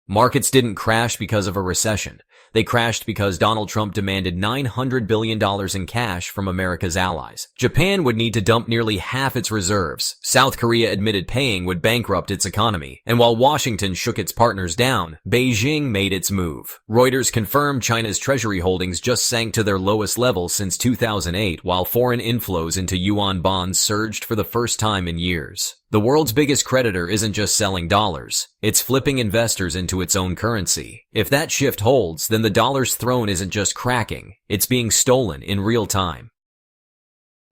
Markets didn't crash because of a recession. They crashed because Donald Trump demanded $900 billion in cash from America's allies. Japan would need to dump nearly half its reserves. South Korea admitted paying would bankrupt its economy. And while Washington shook its partners down, Beijing made its move. Reuters confirmed China's Treasury holdings just sank to their lowest level since 2008, while foreign inflows into Yuan bonds surged for the first time in years. The world's biggest creditor isn't just selling dollars, it's flipping investors into its own currency. If that shift holds, then the dollar's throne isn't just cracking, it's being stolen in real time.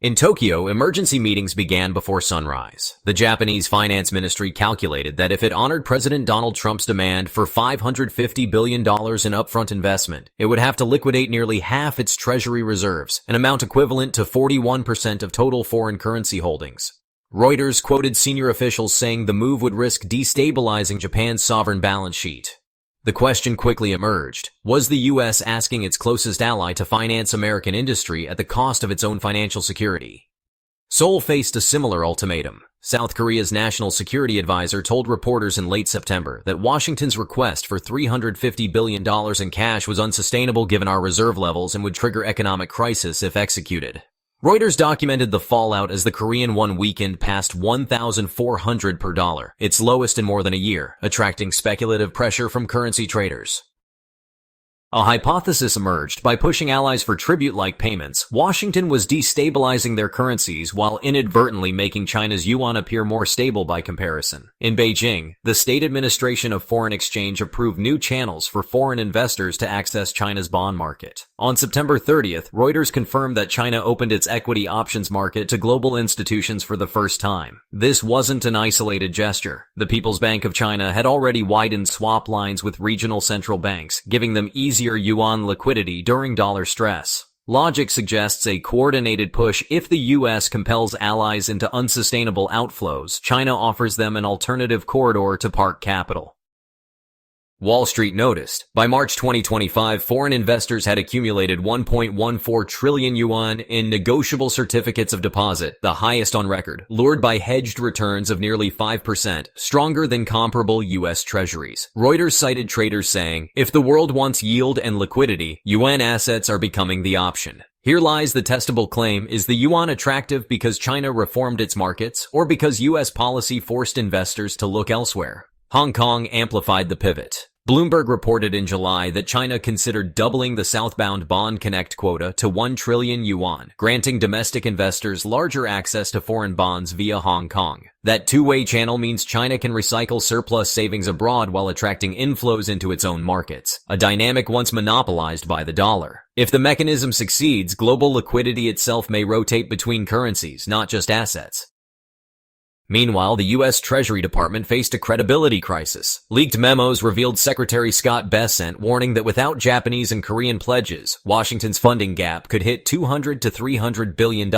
In Tokyo, emergency meetings began before sunrise. The Japanese finance ministry calculated that if it honored President Donald Trump's demand for $550 billion in upfront investment, it would have to liquidate nearly half its treasury reserves, an amount equivalent to 41% of total foreign currency holdings. Reuters quoted senior officials saying the move would risk destabilizing Japan's sovereign balance sheet. The question quickly emerged. Was the U.S. asking its closest ally to finance American industry at the cost of its own financial security? Seoul faced a similar ultimatum. South Korea's national security advisor told reporters in late September that Washington's request for $350 billion in cash was unsustainable given our reserve levels and would trigger economic crisis if executed. Reuters documented the fallout as the Korean won weakened past 1,400 per dollar, its lowest in more than a year, attracting speculative pressure from currency traders. A hypothesis emerged. By pushing allies for tribute-like payments, Washington was destabilizing their currencies while inadvertently making China's yuan appear more stable by comparison. In Beijing, the State Administration of Foreign Exchange approved new channels for foreign investors to access China's bond market. On September 30th, Reuters confirmed that China opened its equity options market to global institutions for the first time. This wasn't an isolated gesture. The People's Bank of China had already widened swap lines with regional central banks, giving them easier yuan liquidity during dollar stress. Logic suggests a coordinated push. If the U.S. compels allies into unsustainable outflows, China offers them an alternative corridor to park capital. Wall Street noticed. By March 2025, foreign investors had accumulated 1.14 trillion yuan in negotiable certificates of deposit, the highest on record, lured by hedged returns of nearly 5%, stronger than comparable U.S. Treasuries. Reuters cited traders saying, if the world wants yield and liquidity, yuan assets are becoming the option. Here lies the testable claim. Is the yuan attractive because China reformed its markets, or because U.S. policy forced investors to look elsewhere? Hong Kong amplified the pivot. Bloomberg reported in July that China considered doubling the southbound Bond Connect quota to 1 trillion yuan, granting domestic investors larger access to foreign bonds via Hong Kong. That two-way channel means China can recycle surplus savings abroad while attracting inflows into its own markets, a dynamic once monopolized by the dollar. If the mechanism succeeds, global liquidity itself may rotate between currencies, not just assets. Meanwhile, the U.S. Treasury Department faced a credibility crisis. Leaked memos revealed Secretary Scott Bessent warning that without Japanese and Korean pledges, Washington's funding gap could hit $200 to $300 billion.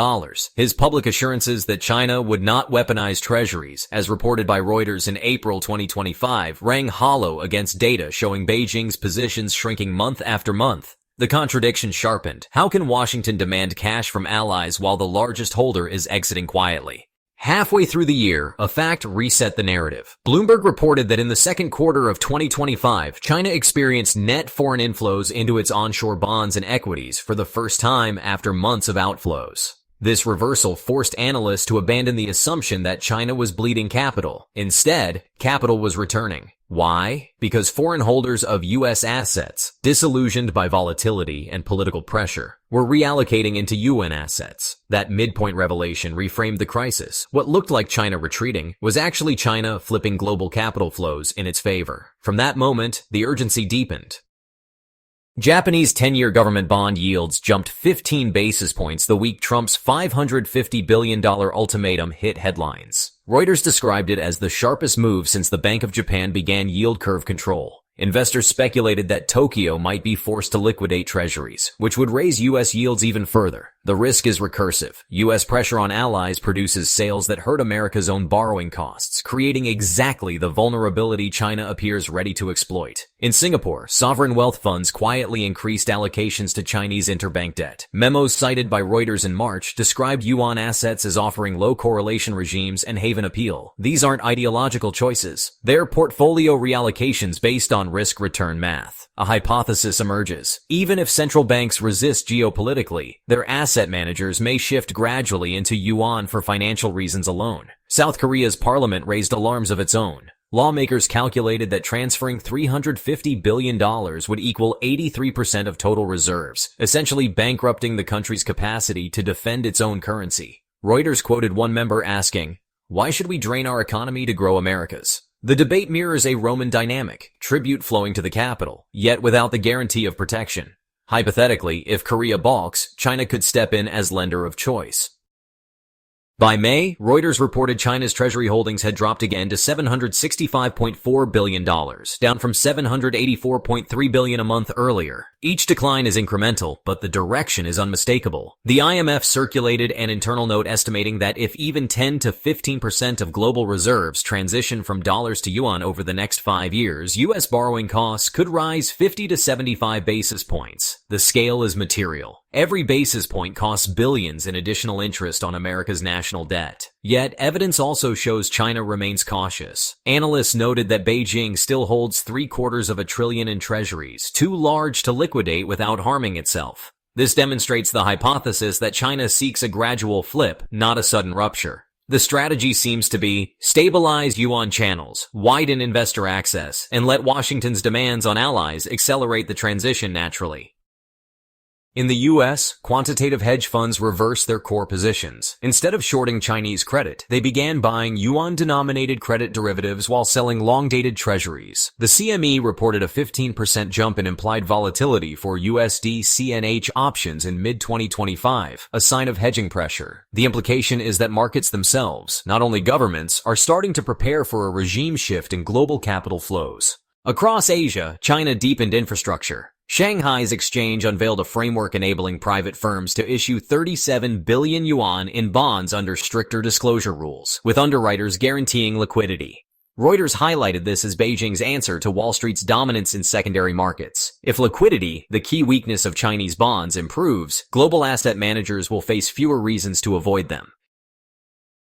His public assurances that China would not weaponize treasuries, as reported by Reuters in April 2025, rang hollow against data showing Beijing's positions shrinking month after month. The contradiction sharpened. How can Washington demand cash from allies while the largest holder is exiting quietly? Halfway through the year, a fact reset the narrative. Bloomberg reported that in the second quarter of 2025, China experienced net foreign inflows into its onshore bonds and equities for the first time after months of outflows. This reversal forced analysts to abandon the assumption that China was bleeding capital. Instead, capital was returning. Why? Because foreign holders of U.S. assets, disillusioned by volatility and political pressure, were reallocating into yuan assets. That midpoint revelation reframed the crisis. What looked like China retreating was actually China flipping global capital flows in its favor. From that moment, the urgency deepened. Japanese 10-year government bond yields jumped 15 basis points the week Trump's $550 billion ultimatum hit headlines. Reuters described it as the sharpest move since the Bank of Japan began yield curve control. Investors speculated that Tokyo might be forced to liquidate treasuries, which would raise U.S. yields even further. The risk is recursive. U.S. pressure on allies produces sales that hurt America's own borrowing costs, creating exactly the vulnerability China appears ready to exploit. In Singapore, sovereign wealth funds quietly increased allocations to Chinese interbank debt. Memos cited by Reuters in March described yuan assets as offering low correlation regimes and haven appeal. These aren't ideological choices. They're portfolio reallocations based on risk-return math. A hypothesis emerges. Even if central banks resist geopolitically, their asset managers may shift gradually into yuan for financial reasons alone. South Korea's parliament raised alarms of its own. Lawmakers calculated that transferring $350 billion would equal 83% of total reserves, essentially bankrupting the country's capacity to defend its own currency. Reuters quoted one member asking, "Why should we drain our economy to grow America's?" The debate mirrors a Roman dynamic, tribute flowing to the capital, yet without the guarantee of protection. Hypothetically, if Korea balks, China could step in as lender of choice. By May, Reuters reported China's Treasury holdings had dropped again to $765.4 billion, down from $784.3 billion a month earlier. Each decline is incremental, but the direction is unmistakable. The IMF circulated an internal note estimating that if even 10 to 15% of global reserves transition from dollars to yuan over the next 5 years, U.S. borrowing costs could rise 50 to 75 basis points. The scale is material. Every basis point costs billions in additional interest on America's national debt. Yet, evidence also shows China remains cautious. Analysts noted that Beijing still holds $750 billion in treasuries, too large to liquidate without harming itself. This demonstrates the hypothesis that China seeks a gradual flip, not a sudden rupture. The strategy seems to be stabilize yuan channels, widen investor access, and let Washington's demands on allies accelerate the transition naturally. In the U.S., quantitative hedge funds reversed their core positions. Instead of shorting Chinese credit, they began buying yuan-denominated credit derivatives while selling long-dated treasuries. The CME reported a 15% jump in implied volatility for USD CNH options in mid-2025, a sign of hedging pressure. The implication is that markets themselves, not only governments, are starting to prepare for a regime shift in global capital flows. Across Asia, China deepened infrastructure. Shanghai's exchange unveiled a framework enabling private firms to issue 37 billion yuan in bonds under stricter disclosure rules, with underwriters guaranteeing liquidity. Reuters highlighted this as Beijing's answer to Wall Street's dominance in secondary markets. If liquidity, the key weakness of Chinese bonds, improves, global asset managers will face fewer reasons to avoid them.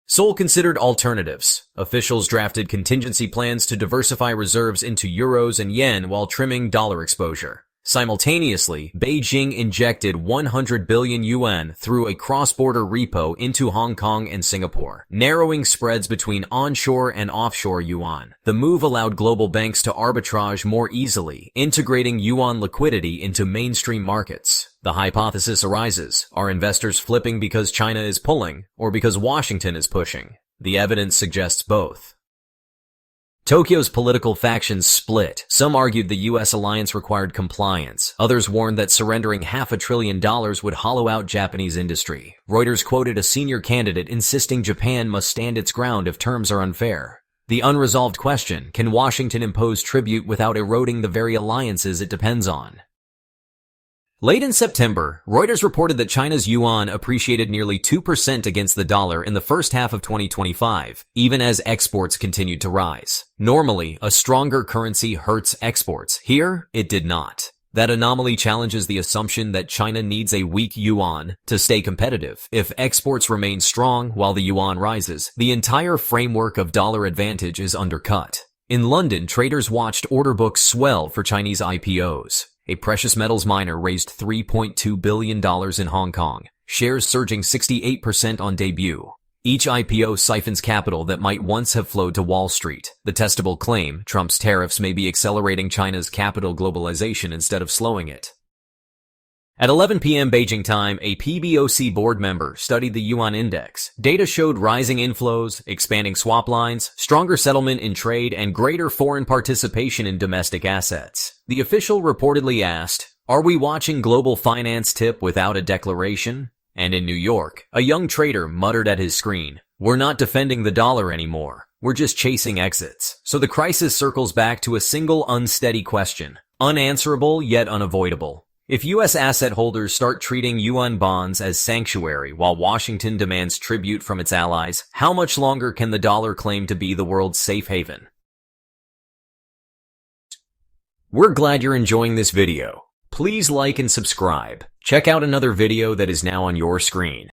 Seoul considered alternatives. Officials drafted contingency plans to diversify reserves into euros and yen while trimming dollar exposure. Simultaneously, Beijing injected 100 billion yuan through a cross-border repo into Hong Kong and Singapore, narrowing spreads between onshore and offshore yuan. The move allowed global banks to arbitrage more easily, integrating yuan liquidity into mainstream markets. The hypothesis arises, are investors flipping because China is pulling, or because Washington is pushing? The evidence suggests both. Tokyo's political factions split. Some argued the U.S. alliance required compliance. Others warned that surrendering $500 billion would hollow out Japanese industry. Reuters quoted a senior candidate insisting Japan must stand its ground if terms are unfair. The unresolved question, can Washington impose tribute without eroding the very alliances it depends on? Late in September, Reuters reported that China's yuan appreciated nearly 2% against the dollar in the first half of 2025, even as exports continued to rise. Normally, a stronger currency hurts exports. Here, it did not. That anomaly challenges the assumption that China needs a weak yuan to stay competitive. If exports remain strong while the yuan rises, the entire framework of dollar advantage is undercut. In London, traders watched order books swell for Chinese IPOs. A precious metals miner raised $3.2 billion in Hong Kong, shares surging 68% on debut. Each IPO siphons capital that might once have flowed to Wall Street. The testable claim, Trump's tariffs may be accelerating China's capital globalization instead of slowing it. At 11 p.m. Beijing time, a PBOC board member studied the yuan index. Data showed rising inflows, expanding swap lines, stronger settlement in trade, and greater foreign participation in domestic assets. The official reportedly asked, "Are we watching global finance tip without a declaration?" And in New York, a young trader muttered at his screen, "We're not defending the dollar anymore. We're just chasing exits." So the crisis circles back to a single unsteady question, unanswerable yet unavoidable. If U.S. asset holders start treating Yuan bonds as sanctuary while Washington demands tribute from its allies, how much longer can the dollar claim to be the world's safe haven? We're glad you're enjoying this video. Please like and subscribe. Check out another video that is now on your screen.